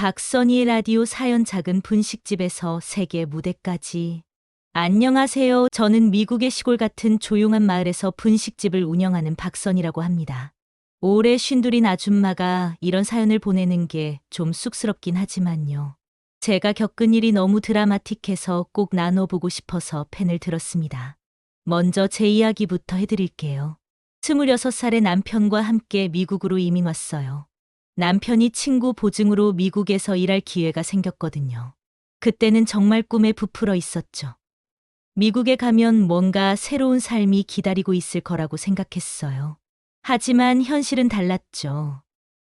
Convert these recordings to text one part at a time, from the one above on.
박선희의 라디오 사연 작은 분식집에서 세계 무대까지. 안녕하세요. 저는 미국의 시골 같은 조용한 마을에서 분식집을 운영하는 박선희라고 합니다. 올해 쉰둘인 아줌마가 이런 사연을 보내는 게 좀 쑥스럽긴 하지만요. 제가 겪은 일이 너무 드라마틱해서 꼭 나눠보고 싶어서 펜을 들었습니다. 먼저 제 이야기부터 해드릴게요. 26살의 남편과 함께 미국으로 이민 왔어요. 남편이 친구 보증으로 미국에서 일할 기회가 생겼거든요. 그때는 정말 꿈에 부풀어 있었죠. 미국에 가면 뭔가 새로운 삶이 기다리고 있을 거라고 생각했어요. 하지만 현실은 달랐죠.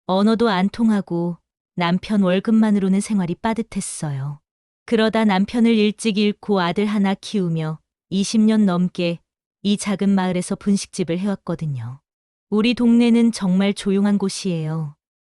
언어도 안 통하고 남편 월급만으로는 생활이 빠듯했어요. 그러다 남편을 일찍 잃고 아들 하나 키우며 20년 넘게 이 작은 마을에서 분식집을 해왔거든요. 우리 동네는 정말 조용한 곳이에요.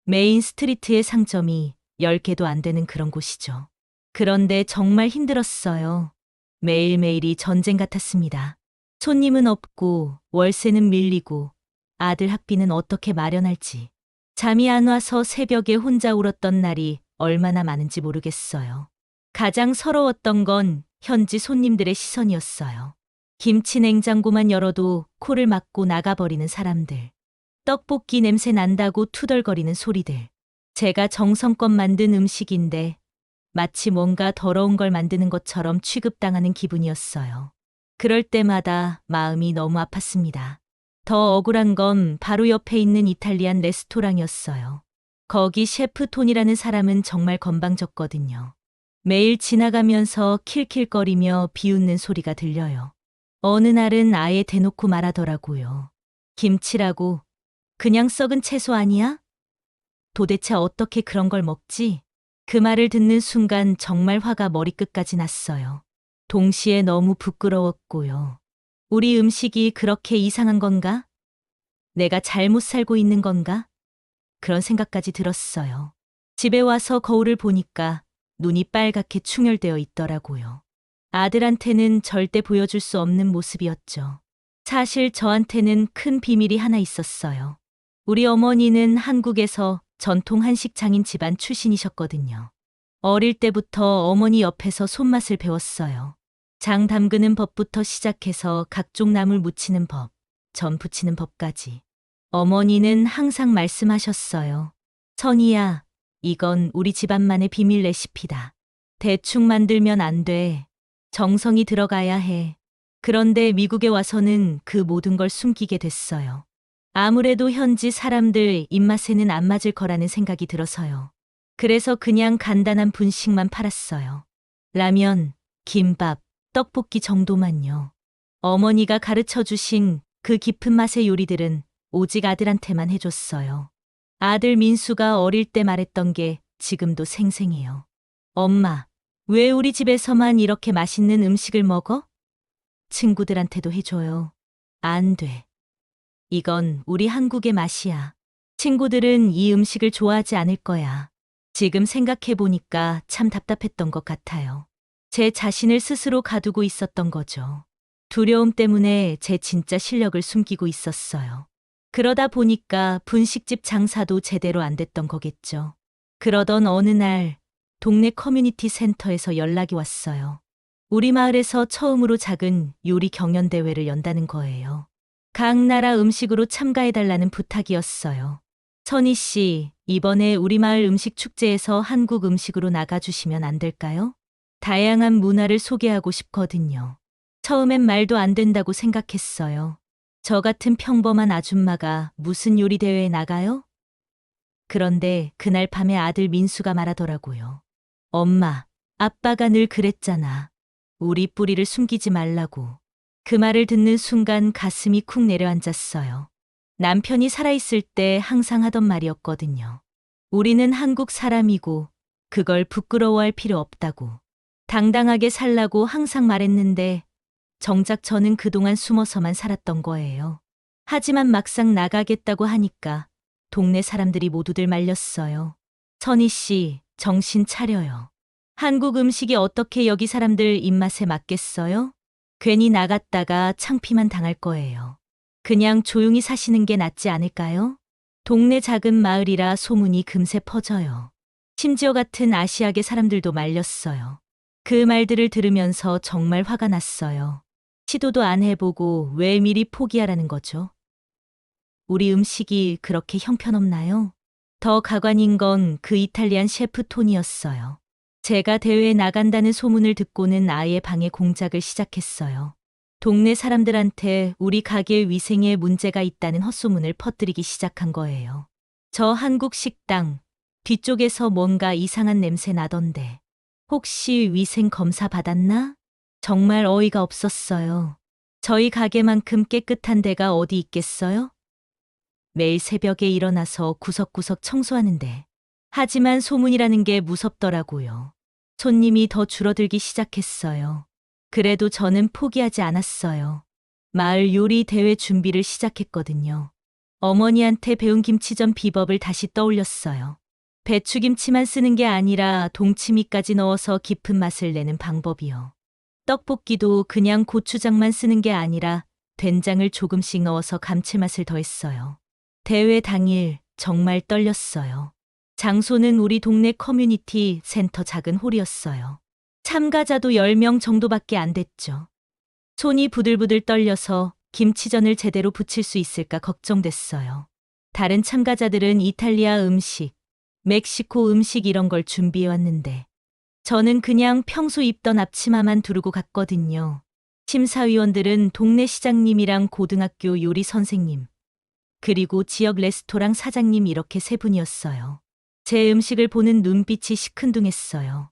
메인 스트리트의 상점이 10개도 안 되는 그런 곳이죠. 그런데 정말 힘들었어요. 매일매일이 전쟁 같았습니다. 손님은 없고 월세는 밀리고 아들 학비는 어떻게 마련할지. 잠이 안 와서 새벽에 혼자 울었던 날이 얼마나 많은지 모르겠어요. 가장 서러웠던 건 현지 손님들의 시선이었어요. 김치 냉장고만 열어도 코를 막고 나가버리는 사람들. 떡볶이 냄새 난다고 투덜거리는 소리들. 제가 정성껏 만든 음식인데 마치 뭔가 더러운 걸 만드는 것처럼 취급당하는 기분이었어요. 그럴 때마다 마음이 너무 아팠습니다. 더 억울한 건 바로 옆에 있는 이탈리안 레스토랑이었어요. 거기 셰프 톤이라는 사람은 정말 건방졌거든요. 매일 지나가면서 킬킬거리며 비웃는 소리가 들려요. 어느 날은 아예 대놓고 말하더라고요. 김치라고 그냥 썩은 채소 아니야? 도대체 어떻게 그런 걸 먹지? 그 말을 듣는 순간 정말 화가 머리끝까지 났어요. 동시에 너무 부끄러웠고요. 우리 음식이 그렇게 이상한 건가? 내가 잘못 살고 있는 건가? 그런 생각까지 들었어요. 집에 와서 거울을 보니까 눈이 빨갛게 충혈되어 있더라고요. 아들한테는 절대 보여줄 수 없는 모습이었죠. 사실 저한테는 큰 비밀이 하나 있었어요. 우리 어머니는 한국에서 전통 한식 장인 집안 출신이셨거든요. 어릴 때부터 어머니 옆에서 손맛을 배웠어요. 장 담그는 법부터 시작해서 각종 나물 무치는 법, 전 부치는 법까지. 어머니는 항상 말씀하셨어요. 선희야, 이건 우리 집안만의 비밀 레시피다. 대충 만들면 안 돼. 정성이 들어가야 해. 그런데 미국에 와서는 그 모든 걸 숨기게 됐어요. 아무래도 현지 사람들 입맛에는 안 맞을 거라는 생각이 들어서요. 그래서 그냥 간단한 분식만 팔았어요. 라면, 김밥, 떡볶이 정도만요. 어머니가 가르쳐 주신 그 깊은 맛의 요리들은 오직 아들한테만 해줬어요. 아들 민수가 어릴 때 말했던 게 지금도 생생해요. 엄마, 왜 우리 집에서만 이렇게 맛있는 음식을 먹어? 친구들한테도 해줘요. 안 돼. 이건 우리 한국의 맛이야. 친구들은 이 음식을 좋아하지 않을 거야. 지금 생각해보니까 참 답답했던 것 같아요. 제 자신을 스스로 가두고 있었던 거죠. 두려움 때문에 제 진짜 실력을 숨기고 있었어요. 그러다 보니까 분식집 장사도 제대로 안 됐던 거겠죠. 그러던 어느 날 동네 커뮤니티 센터에서 연락이 왔어요. 우리 마을에서 처음으로 작은 요리 경연대회를 연다는 거예요. 각 나라 음식으로 참가해달라는 부탁이었어요. 선희 씨, 이번에 우리 마을 음식 축제에서 한국 음식으로 나가주시면 안 될까요? 다양한 문화를 소개하고 싶거든요. 처음엔 말도 안 된다고 생각했어요. 저 같은 평범한 아줌마가 무슨 요리 대회에 나가요? 그런데 그날 밤에 아들 민수가 말하더라고요. 엄마, 아빠가 늘 그랬잖아. 우리 뿌리를 숨기지 말라고. 그 말을 듣는 순간 가슴이 쿵 내려앉았어요. 남편이 살아있을 때 항상 하던 말이었거든요. 우리는 한국 사람이고 그걸 부끄러워할 필요 없다고. 당당하게 살라고 항상 말했는데 정작 저는 그동안 숨어서만 살았던 거예요. 하지만 막상 나가겠다고 하니까 동네 사람들이 모두들 말렸어요. 선희 씨, 정신 차려요. 한국 음식이 어떻게 여기 사람들 입맛에 맞겠어요? 괜히 나갔다가 창피만 당할 거예요. 그냥 조용히 사시는 게 낫지 않을까요? 동네 작은 마을이라 소문이 금세 퍼져요. 심지어 같은 아시아계 사람들도 말렸어요. 그 말들을 들으면서 정말 화가 났어요. 시도도 안 해보고 왜 미리 포기하라는 거죠? 우리 음식이 그렇게 형편없나요? 더 가관인 건 그 이탈리안 셰프 톤이었어요. 제가 대회에 나간다는 소문을 듣고는 아예 방해 공작을 시작했어요. 동네 사람들한테 우리 가게의 위생에 문제가 있다는 헛소문을 퍼뜨리기 시작한 거예요. 저 한국 식당 뒤쪽에서 뭔가 이상한 냄새 나던데 혹시 위생 검사 받았나? 정말 어이가 없었어요. 저희 가게만큼 깨끗한 데가 어디 있겠어요? 매일 새벽에 일어나서 구석구석 청소하는데. 하지만 소문이라는 게 무섭더라고요. 손님이 더 줄어들기 시작했어요. 그래도 저는 포기하지 않았어요. 마을 요리 대회 준비를 시작했거든요. 어머니한테 배운 김치전 비법을 다시 떠올렸어요. 배추김치만 쓰는 게 아니라 동치미까지 넣어서 깊은 맛을 내는 방법이요. 떡볶이도 그냥 고추장만 쓰는 게 아니라 된장을 조금씩 넣어서 감칠맛을 더했어요. 대회 당일 정말 떨렸어요. 장소는 우리 동네 커뮤니티 센터 작은 홀이었어요. 참가자도 10명 정도밖에 안 됐죠. 손이 부들부들 떨려서 김치전을 제대로 부칠 수 있을까 걱정됐어요. 다른 참가자들은 이탈리아 음식, 멕시코 음식 이런 걸 준비해 왔는데 저는 그냥 평소 입던 앞치마만 두르고 갔거든요. 심사위원들은 동네 시장님이랑 고등학교 요리 선생님, 그리고 지역 레스토랑 사장님 이렇게 세 분이었어요. 제 음식을 보는 눈빛이 시큰둥했어요.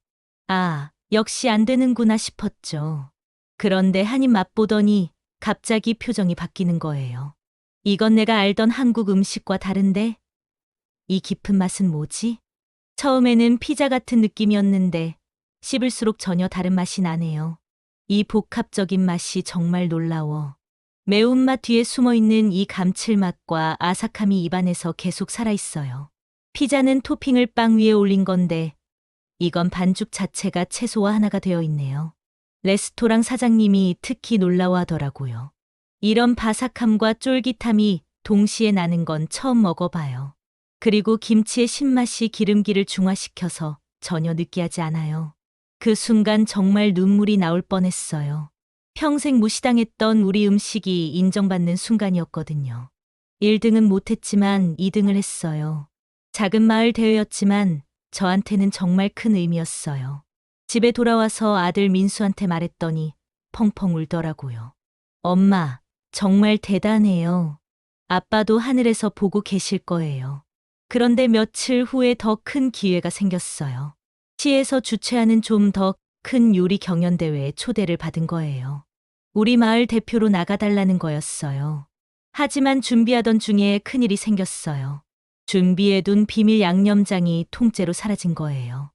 아, 역시 안 되는구나 싶었죠. 그런데 한 입 맛보더니 갑자기 표정이 바뀌는 거예요. 이건 내가 알던 한국 음식과 다른데? 이 깊은 맛은 뭐지? 처음에는 피자 같은 느낌이었는데 씹을수록 전혀 다른 맛이 나네요. 이 복합적인 맛이 정말 놀라워. 매운맛 뒤에 숨어있는 이 감칠맛과 아삭함이 입안에서 계속 살아있어요. 피자는 토핑을 빵 위에 올린 건데 이건 반죽 자체가 채소와 하나가 되어 있네요. 레스토랑 사장님이 특히 놀라워하더라고요. 이런 바삭함과 쫄깃함이 동시에 나는 건 처음 먹어봐요. 그리고 김치의 신맛이 기름기를 중화시켜서 전혀 느끼하지 않아요. 그 순간 정말 눈물이 나올 뻔했어요. 평생 무시당했던 우리 음식이 인정받는 순간이었거든요. 1등은 못했지만 2등을 했어요. 작은 마을 대회였지만 저한테는 정말 큰 의미였어요. 집에 돌아와서 아들 민수한테 말했더니 펑펑 울더라고요. 엄마, 정말 대단해요. 아빠도 하늘에서 보고 계실 거예요. 그런데 며칠 후에 더 큰 기회가 생겼어요. 시에서 주최하는 좀 더 큰 요리 경연대회에 초대를 받은 거예요. 우리 마을 대표로 나가달라는 거였어요. 하지만 준비하던 중에 큰일이 생겼어요. 준비해둔 비밀 양념장이 통째로 사라진 거예요.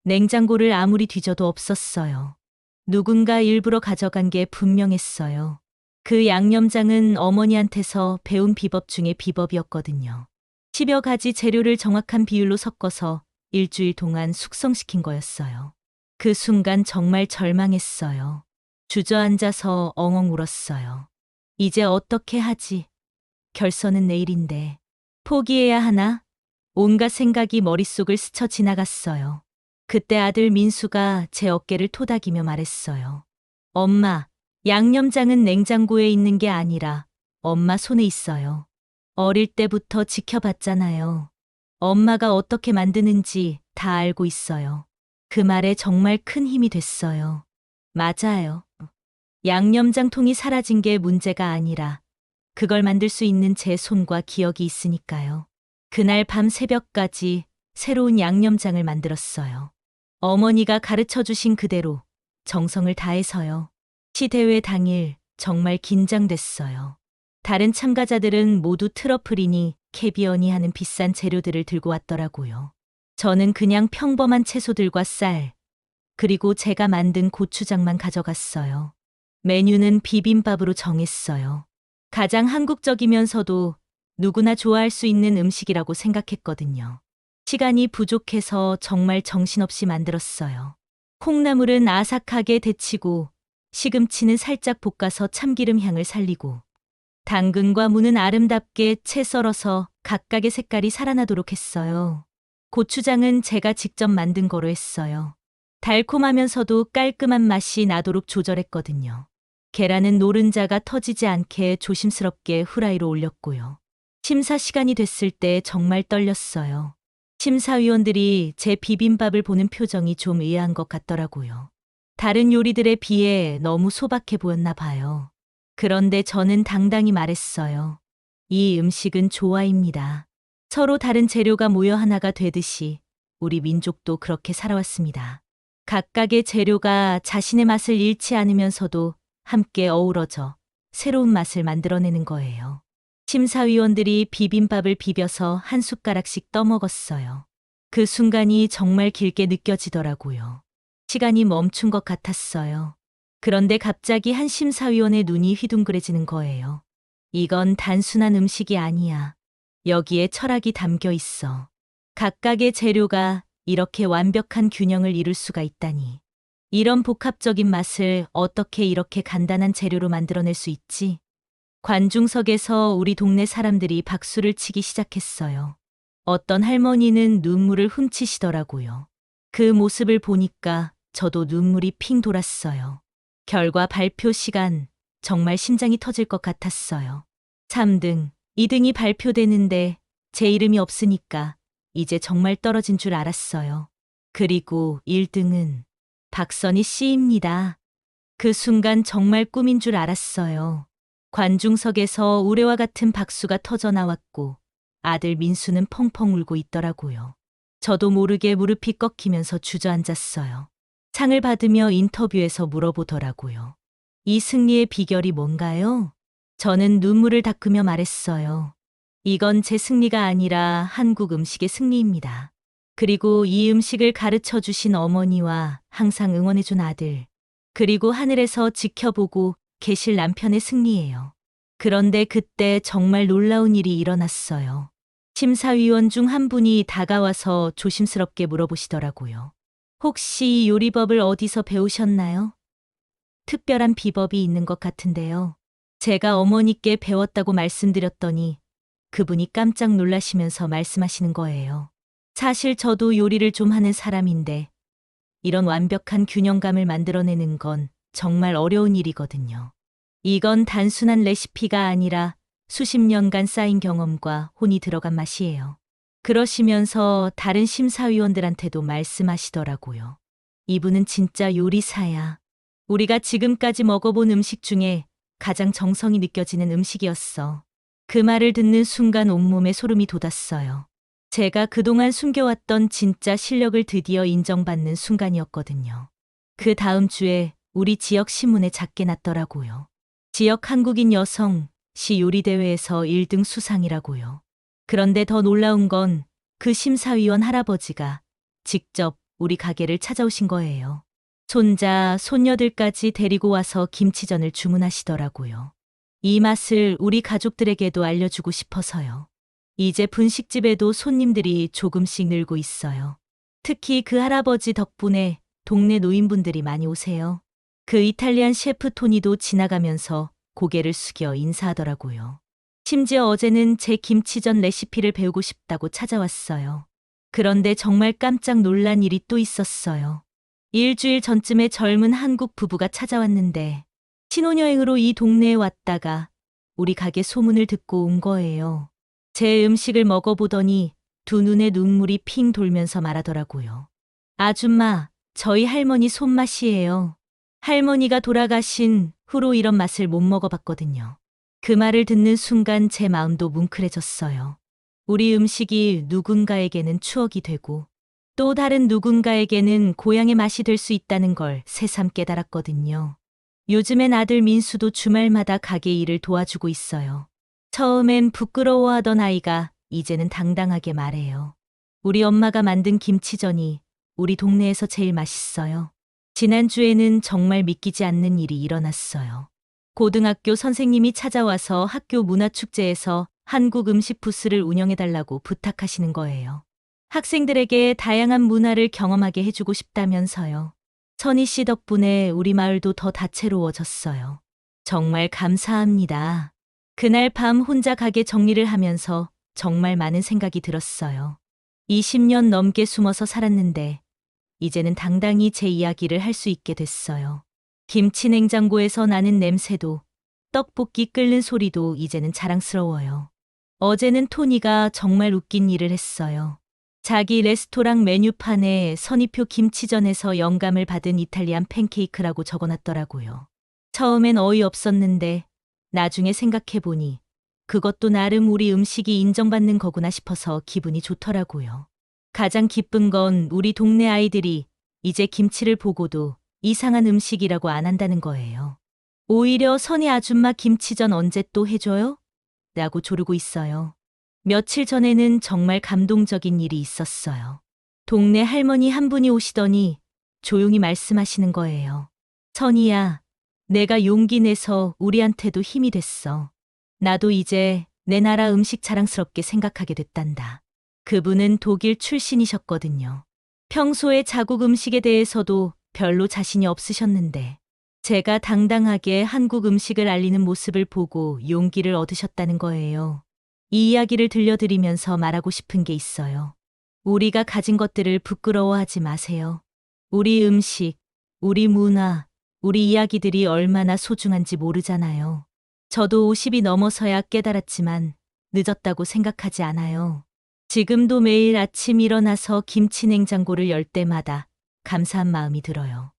냉장고를 아무리 뒤져도 없었어요. 누군가 일부러 가져간 게 분명했어요. 그 양념장은 어머니한테서 배운 비법 중에 비법이었거든요. 10여 가지 재료를 정확한 비율로 섞어서 일주일 동안 숙성시킨 거였어요. 그 순간 정말 절망했어요. 주저앉아서 엉엉 울었어요. 이제 어떻게 하지? 결선은 내일인데. 포기해야 하나? 온갖 생각이 머릿속을 스쳐 지나갔어요. 그때 아들 민수가 제 어깨를 토닥이며 말했어요. 엄마, 양념장은 냉장고에 있는 게 아니라 엄마 손에 있어요. 어릴 때부터 지켜봤잖아요. 엄마가 어떻게 만드는지 다 알고 있어요. 그 말에 정말 큰 힘이 됐어요. 맞아요. 양념장 통이 사라진 게 문제가 아니라 그걸 만들 수 있는 제 손과 기억이 있으니까요. 그날 밤 새벽까지 새로운 양념장을 만들었어요. 어머니가 가르쳐 주신 그대로 정성을 다해서요. 시대회 당일 정말 긴장됐어요. 다른 참가자들은 모두 트러플이니 캐비어니 하는 비싼 재료들을 들고 왔더라고요. 저는 그냥 평범한 채소들과 쌀, 그리고 제가 만든 고추장만 가져갔어요. 메뉴는 비빔밥으로 정했어요. 가장 한국적이면서도 누구나 좋아할 수 있는 음식이라고 생각했거든요. 시간이 부족해서 정말 정신없이 만들었어요. 콩나물은 아삭하게 데치고 시금치는 살짝 볶아서 참기름 향을 살리고 당근과 무는 아름답게 채 썰어서 각각의 색깔이 살아나도록 했어요. 고추장은 제가 직접 만든 거로 했어요. 달콤하면서도 깔끔한 맛이 나도록 조절했거든요. 계란은 노른자가 터지지 않게 조심스럽게 후라이로 올렸고요. 심사 시간이 됐을 때 정말 떨렸어요. 심사위원들이 제 비빔밥을 보는 표정이 좀 의아한 것 같더라고요. 다른 요리들에 비해 너무 소박해 보였나 봐요. 그런데 저는 당당히 말했어요. 이 음식은 조화입니다. 서로 다른 재료가 모여 하나가 되듯이 우리 민족도 그렇게 살아왔습니다. 각각의 재료가 자신의 맛을 잃지 않으면서도 함께 어우러져 새로운 맛을 만들어내는 거예요. 심사위원들이 비빔밥을 비벼서 한 숟가락씩 떠먹었어요. 그 순간이 정말 길게 느껴지더라고요. 시간이 멈춘 것 같았어요. 그런데 갑자기 한 심사위원의 눈이 휘둥그레지는 거예요. 이건 단순한 음식이 아니야. 여기에 철학이 담겨 있어. 각각의 재료가 이렇게 완벽한 균형을 이룰 수가 있다니. 이런 복합적인 맛을 어떻게 이렇게 간단한 재료로 만들어낼 수 있지? 관중석에서 우리 동네 사람들이 박수를 치기 시작했어요. 어떤 할머니는 눈물을 훔치시더라고요. 그 모습을 보니까 저도 눈물이 핑 돌았어요. 결과 발표 시간, 정말 심장이 터질 것 같았어요. 3등, 2등이 발표되는데 제 이름이 없으니까 이제 정말 떨어진 줄 알았어요. 그리고 1등은 박선희 씨입니다. 그 순간 정말 꿈인 줄 알았어요. 관중석에서 우레와 같은 박수가 터져 나왔고 아들 민수는 펑펑 울고 있더라고요. 저도 모르게 무릎이 꺾이면서 주저앉았어요. 상을 받으며 인터뷰에서 물어보더라고요. 이 승리의 비결이 뭔가요? 저는 눈물을 닦으며 말했어요. 이건 제 승리가 아니라 한국 음식의 승리입니다. 그리고 이 음식을 가르쳐 주신 어머니와 항상 응원해준 아들, 그리고 하늘에서 지켜보고 계실 남편의 승리예요. 그런데 그때 정말 놀라운 일이 일어났어요. 심사위원 중 한 분이 다가와서 조심스럽게 물어보시더라고요. 혹시 이 요리법을 어디서 배우셨나요? 특별한 비법이 있는 것 같은데요. 제가 어머니께 배웠다고 말씀드렸더니 그분이 깜짝 놀라시면서 말씀하시는 거예요. 사실 저도 요리를 좀 하는 사람인데 이런 완벽한 균형감을 만들어내는 건 정말 어려운 일이거든요. 이건 단순한 레시피가 아니라 수십 년간 쌓인 경험과 혼이 들어간 맛이에요. 그러시면서 다른 심사위원들한테도 말씀하시더라고요. 이분은 진짜 요리사야. 우리가 지금까지 먹어본 음식 중에 가장 정성이 느껴지는 음식이었어. 그 말을 듣는 순간 온몸에 소름이 돋았어요. 제가 그동안 숨겨왔던 진짜 실력을 드디어 인정받는 순간이었거든요. 그 다음 주에 우리 지역 신문에 작게 났더라고요. 지역 한국인 여성 시 요리대회에서 1등 수상이라고요. 그런데 더 놀라운 건 그 심사위원 할아버지가 직접 우리 가게를 찾아오신 거예요. 손자, 손녀들까지 데리고 와서 김치전을 주문하시더라고요. 이 맛을 우리 가족들에게도 알려주고 싶어서요. 이제 분식집에도 손님들이 조금씩 늘고 있어요. 특히 그 할아버지 덕분에 동네 노인분들이 많이 오세요. 그 이탈리안 셰프 토니도 지나가면서 고개를 숙여 인사하더라고요. 심지어 어제는 제 김치전 레시피를 배우고 싶다고 찾아왔어요. 그런데 정말 깜짝 놀란 일이 또 있었어요. 일주일 전쯤에 젊은 한국 부부가 찾아왔는데 신혼여행으로 이 동네에 왔다가 우리 가게 소문을 듣고 온 거예요. 제 음식을 먹어보더니 두 눈에 눈물이 핑 돌면서 말하더라고요. 아줌마, 저희 할머니 손맛이에요. 할머니가 돌아가신 후로 이런 맛을 못 먹어봤거든요. 그 말을 듣는 순간 제 마음도 뭉클해졌어요. 우리 음식이 누군가에게는 추억이 되고 또 다른 누군가에게는 고향의 맛이 될 수 있다는 걸 새삼 깨달았거든요. 요즘엔 아들 민수도 주말마다 가게 일을 도와주고 있어요. 처음엔 부끄러워하던 아이가 이제는 당당하게 말해요. 우리 엄마가 만든 김치전이 우리 동네에서 제일 맛있어요. 지난주에는 정말 믿기지 않는 일이 일어났어요. 고등학교 선생님이 찾아와서 학교 문화축제에서 한국 음식 부스를 운영해달라고 부탁하시는 거예요. 학생들에게 다양한 문화를 경험하게 해주고 싶다면서요. 선희 씨 덕분에 우리 마을도 더 다채로워졌어요. 정말 감사합니다. 그날 밤 혼자 가게 정리를 하면서 정말 많은 생각이 들었어요. 20년 넘게 숨어서 살았는데 이제는 당당히 제 이야기를 할 수 있게 됐어요. 김치 냉장고에서 나는 냄새도 떡볶이 끓는 소리도 이제는 자랑스러워요. 어제는 토니가 정말 웃긴 일을 했어요. 자기 레스토랑 메뉴판에 선입표 김치전에서 영감을 받은 이탈리안 팬케이크라고 적어놨더라고요. 처음엔 어이없었는데 나중에 생각해보니 그것도 나름 우리 음식이 인정받는 거구나 싶어서 기분이 좋더라고요. 가장 기쁜 건 우리 동네 아이들이 이제 김치를 보고도 이상한 음식이라고 안 한다는 거예요. 오히려 선희 아줌마 김치전 언제 또 해줘요? 라고 조르고 있어요. 며칠 전에는 정말 감동적인 일이 있었어요. 동네 할머니 한 분이 오시더니 조용히 말씀하시는 거예요. 선희야, 내가 용기 내서 우리한테도 힘이 됐어. 나도 이제 내 나라 음식 자랑스럽게 생각하게 됐단다. 그분은 독일 출신이셨거든요. 평소에 자국 음식에 대해서도 별로 자신이 없으셨는데 제가 당당하게 한국 음식을 알리는 모습을 보고 용기를 얻으셨다는 거예요. 이 이야기를 들려드리면서 말하고 싶은 게 있어요. 우리가 가진 것들을 부끄러워하지 마세요. 우리 음식, 우리 문화, 우리 이야기들이 얼마나 소중한지 모르잖아요. 저도 50이 넘어서야 깨달았지만 늦었다고 생각하지 않아요. 지금도 매일 아침 일어나서 김치 냉장고를 열 때마다 감사한 마음이 들어요.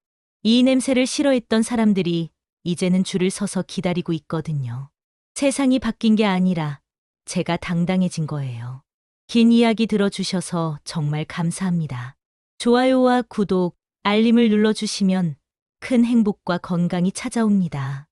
이 냄새를 싫어했던 사람들이 이제는 줄을 서서 기다리고 있거든요. 세상이 바뀐 게 아니라 제가 당당해진 거예요. 긴 이야기 들어주셔서 정말 감사합니다. 좋아요와 구독, 알림을 눌러주시면 큰 행복과 건강이 찾아옵니다.